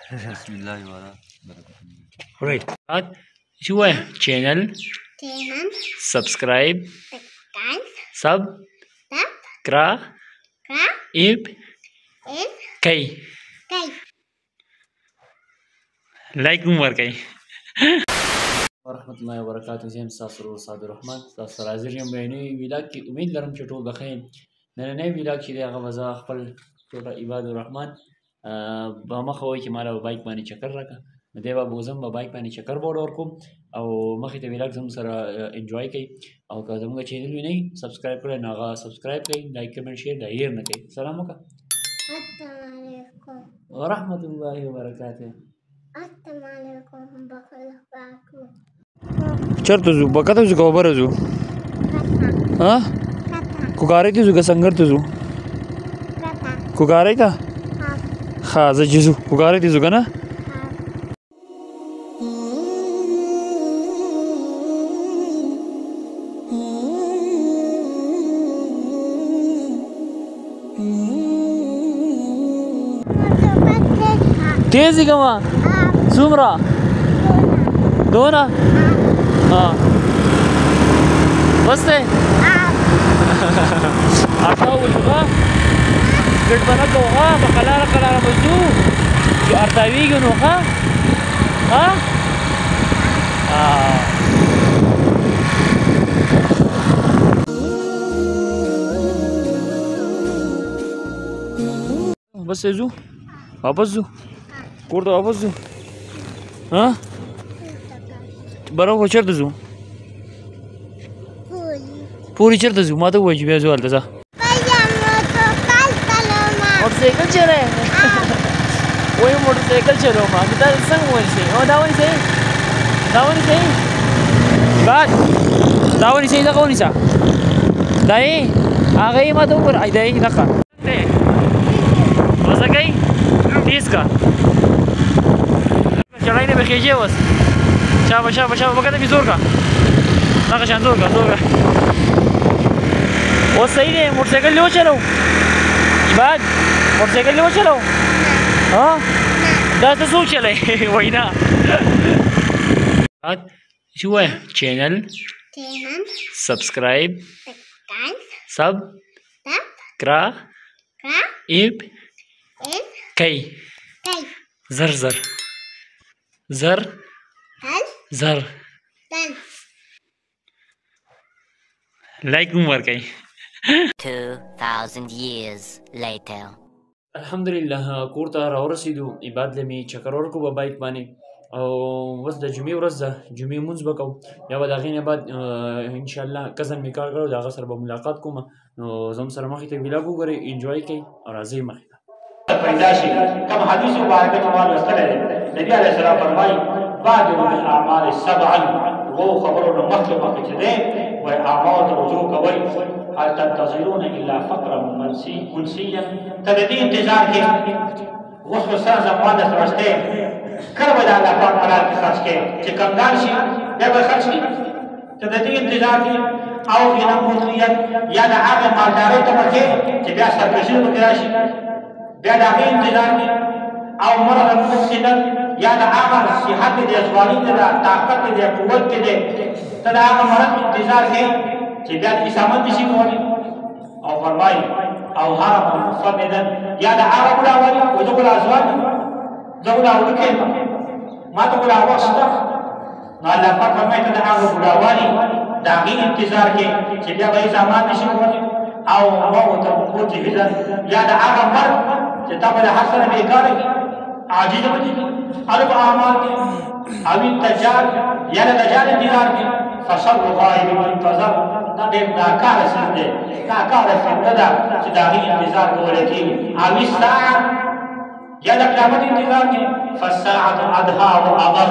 بسم الله وعلى بركة الله. Right. شو है channel subscribe सब क्रा इब कई लाइक उमर कई ورحمة الله وبركاته. زين ساسر وصاد الرحمن ساسر عزيزين بيني ولاك امید لرم چې ټول بخیر. نن ولاک چې هغه وزا خپل ټول عباد الرحمن با مخه وای چې مالا بایک باندې چکر راکا دی با بوزم با بایک باندې چکر بوډ ورکوم او مخې ته ولاک زموږ سره انجوای کوي او که زموږ چینل وی نه سبسکرایب کړئ نو هغه سبسکرایب کړئ لایک کمنټ شیر دا هیر نه کوي. سلام وکړه. السلام علیکم ورحمة الله وبرکاته. السلام علیکم وبرکاته. چرته زو بکته زو کوبره زو ها کوګاری ته زو که څنګه ته زو کوګاری ته ها زه جزو کوګاری ته زو کنه تیزی کما څومره دونه بس دی اړتیا وشوه ګډ به نه کوو په قلاره قلاره به ځو چې اړتاویږي نو بس ځو واپس ځو کور ته واپس ځو برابر چرته ځو پوری چرته ځو ما ته ووایه چې بیا ځو هلته ځه موټرسایکل چلوې وایي موټرسایکل چلوم دا څنګه ونیسئ دا ونیسئ دا ونیسئ باد دا ونیسئ دغه ونیسه دا یې هغه یې ما ته وګوره دا یې دغه وزه کوي تیز کا چړای نه بخیجې اوس شابه شابه شابه وکړه مې زور کا دغه شان زور کا اوس صحیح دی موټرسایکل لیو چلو بعد موټرسایکل لیو چلو ها دا ته څوک چلوي وایي نه شو ہے چینل سبسکرائب سب کرا ایب کئی زر زر زر زر لایک عمر کئی 2000 years later. الحمدلله کور ته راورسېدو عباد له مې چکر ورکړو په بایک باندې او اوس د جمعې ورځ ده جمعې لمونځ به کوو بیا به د هغې نه بعد انشاءالله کزن مې کار کړی د هغه سره به ملاقات کوم نو زموږ سره مخې ته ویلاګ وګورئ انجوای کوئ او راځئ مخې ته پیدا شي کوم حدیث مبارکه چې ما لوستلی دی نبي علیه السلام فرمایي بادروا بالاعمال سبعا وو خبرو نه مخکې چې دی وایي اعمالو ته رجوع کوئ هل تنتظرون الا فقرا منسيا ته د دې انتظار کې اوس به ستا زما د سرستی کله به د الله پاک په لار کې خرڅ کړې چې کمدار شي بیا به خرڅ کړي ته د دې انتظار کې او غنا مطلقیت یا د هغې مالدارۍ طبقې چې بیا سرکشي پکې راشي بیا د هغې انتظار کې او مرض مفسدا یا د هغه صحت دی ځواني دی طاقت دی قوت دی ته د هغه مرض انتظار کې چې بیا د اسامت نشي کولی او فرمایي او هرم مفسدا یا د هغه بوډاوالي و زه بوډا ځوان زه بوډا وړوکی یم ما ته بوډا وخت شته نو الله پاک فرمایي ته د هغه بوډاوالي د هغې انتظار کې چې بیا به اسامت نشي کولی او موت مجهزا یا د هغه مرګ چې تا به د هر سره بېکاره کړي عاجز به دي الف اعمال کې او انتجار یا د دجال انتظار کې فصل غایب منتظر دا ډېر ناکاره څیز دی ناکاره فتنه ده چې د هغې انتظار کولی کېږي او الساعه یا د قیامت انتظار کې فالساعة ادها و اضر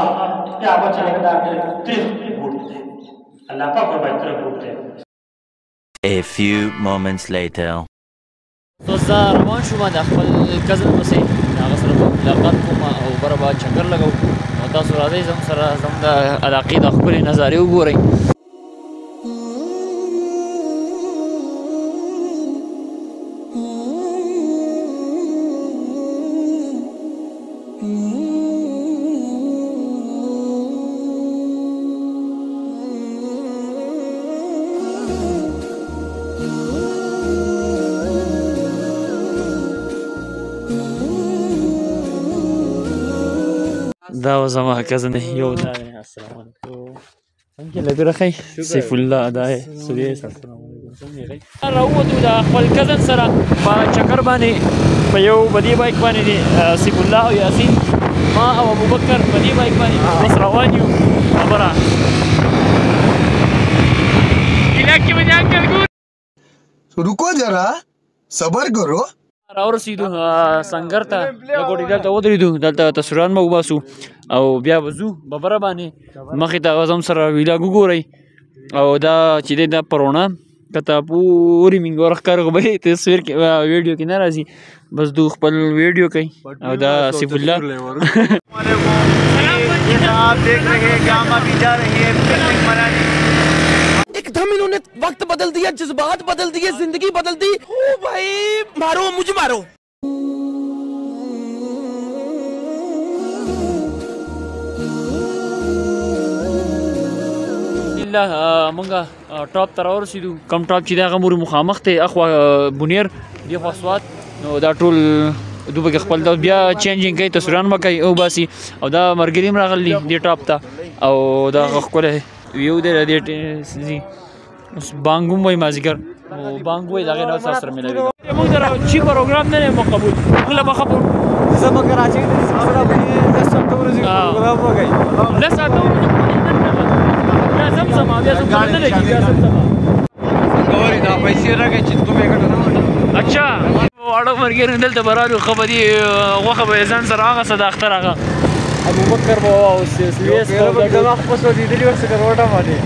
قیامت چې دا ډېر تریخ بوټ دی الله پاک ورباندې تریخ بوټ دی. A few moments later. So زه روان شوم د خپل کزن پسې د هغه سره به ملاقات کوم او بره به چکر لګوو نو تاسو راځئ زموږ سره زموږ د علاقې د ښکلې نظارې وګورئ. دا و زما کزن یو دا السلام علیکم څنګه لګ راخی سیف الله دا سوري السلام علیکم څنګه راووتو دا خپل کزن سره په چکر باندې په یو بدی بایک باندې دی سیف الله او یاسین ما او ابو بکر په دې بایک باندې بس روان یو خبره علاقې باندې انکل ګور रुको जरा सबर करो راورسېدو سنګر ته لګوډي دلته ودرېدو دلته تصویران مو وباسو او بیا وځو ببره باندې مخې ته زم سره ویلاګ وګورئ او دا چې دی دا پروڼه کته پورې مینګ ورښکاره خو به یې تصویر کې ویډیو کې نه راځي بس دو خپل ویډیو کوي او دا سیف الله आप देख रहे हैं कि हम अभी जा रहे हैं पिकनिक मनाने एकदम इन्होंने वक्त बदल दिया जज्बात बदल दिए जिंदगी बदल दी ओ भाई मारो मुझे मारो مونږه ټاپ ته راورسېدو کم ټاپ چې د هغه مورې مخامخ دی اخوا بونیر دې خوا سوات نو دا ټول دوی پکې خپل بیا چینجینګ کوي تصویران به کوي او باسي او دا ملګري هم راغلي دې ټاپ ته او دا هغه ښکلی ویو دی د دې اوس بانګ هم وایي مازدیګر او بانګ وایي د هغې نه ستاسو سره ملوي مونږ سره چی پروګرام نه دی مو قبول موږ له به ښه زه به کراچۍ ته سره باندې 10 ساعته ورځې پروګرام وکړئ 10 ساعته ورځې بیا زمزمه بیا زمزمه نه لګي بیا زمزمه ګورې دا پیسې راکړئ چې تو مې ګټه نه وکړه اچھا واړه مرګري دلته برالو خو به دې غوښه به یې ځان سره هغه څه د اختر هغه ابو بکر به او سویس به زما خپل څو لیدلي ورڅخه روټه باندې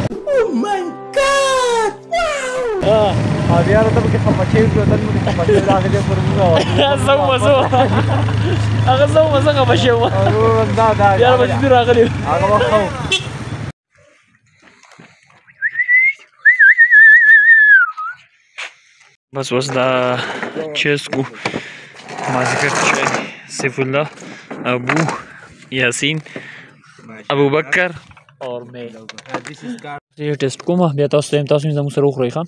بیا راته پکې خپچې وکړو تل مو کې خپچې راغلې پر موږ هغه زه مزه خپچې وه بیا به چې راغلي هغه وخت بس دا چیسکو مازدیګر چای سیف الله ابو یاسین ابو بکر اور میں یہ ٹیسٹ کوم بیا تاسو هم زموږ سره وخورئ ښه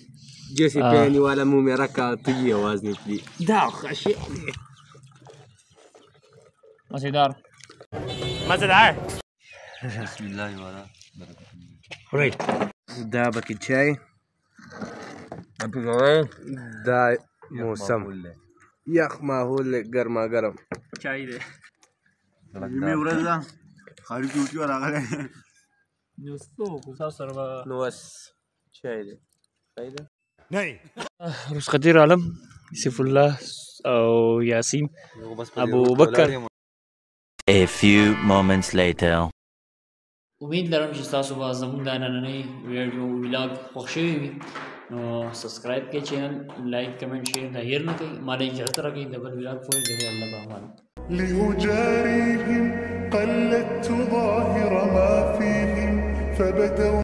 جیسے پہنی والا منہ میں رکھا تو یہ آواز نکلی دا خشی مزیدار بسم الله وعلى بركة right دا بکی چای دا موسم یخ ماحول گرما گرم چای دی نیمه ورځ ده خاري ډیوټي راغلی نو تاسو سره نو بس چای دی رسختی عالم سیف الله او یاسین ابو بکر A few moments later. امید لرم چې تاسو به زموږ د نننۍ ویډیو ویلاګ خوښ شوی وي نو سبسکرایب کړئ چینل لایک کمنټ شیر نه هیر نه کوئ ما له اجازه راکړئ د بل ویلاګ پورې د الله بامان لأجاريهم قلدت ظاهر ما فيهم فبدوا